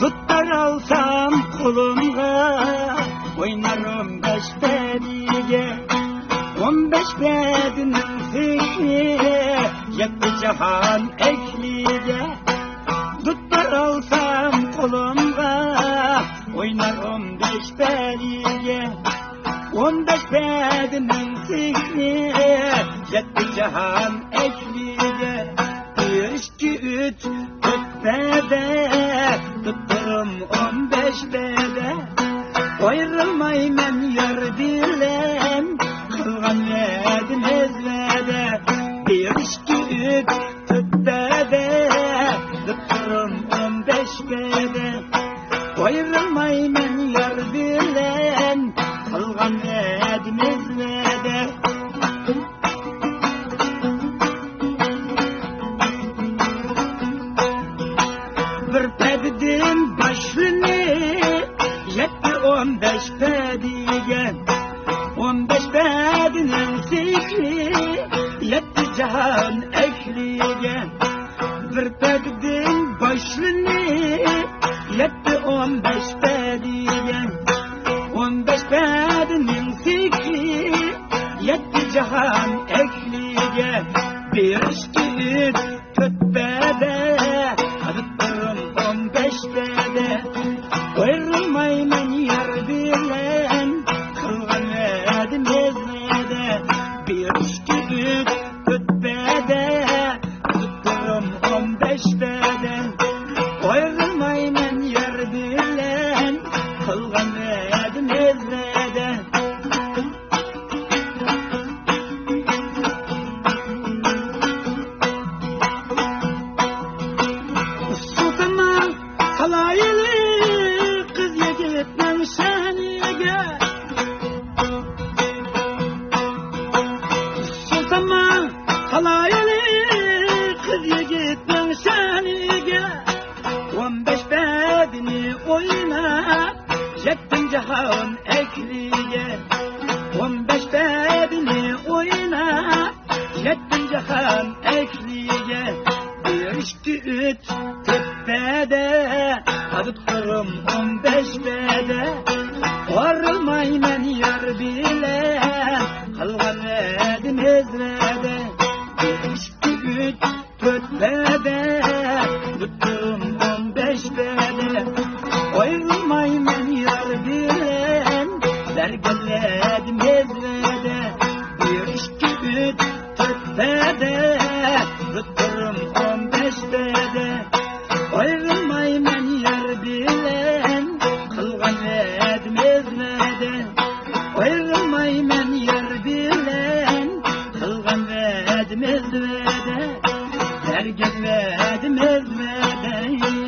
Tuttar alsam kolumga, oynarım 5 bediye. 15 bedinin fikri, yetti cihan ekliye. Tuttar alsam kolumga, oynarım 5 bediye. 15 bedinin fikri, yetti cihan ekliye. 1, 2, 3, 4 bede, tutturum 15 bede. Ayrılmaymen yar dilem, kılgan yedim ezvede. 1, 2, 3, 4 bede, tutturum 15 bede. Ayrılmaymen yar dilem, kılgan yedim ezvede. Bir pedin başlını, yetti 15 pediye. 15 pedinin fikri, yetti cihan ekliye. Bir pedin başlını, yetti 15 pediye. 15 pedinin fikri, yetti cihan ekliye. 1, 2, 3, 4 bede, tutturum 15 bede. Ayrılmayman yar bilen, kılgan yedim ezmede. 1, 2, 3, 4 bede, tutturum 15 bede. Ayrılmayman yar bilen, kılgan yedim ezmede. Sultanlar salayeli kız yigitning shaniga. Sultanlar salayeli kız yigitning shaniga. 15 bedini oynab, yettim cihan ekliye. 15 bedini oynab, yettim cihan ekliye. 1, 2, 3, 4 bede, tutturum 15 bede. Ayrılmayman yar bilen, kılgan yedim ezvede. 1, 2, 3, 4 bede, tutturum 15 bede. Ayrılmayman yar bilen, sergeledim ezvede. 1, 2, 3, 4 bede, tutturum 15 bede. Ayrılmayman yar bilen, kılgan yedim ezmede. Ayrılmayman yar bilen, kılgan yedim ezmede. Sergeledim ezmede.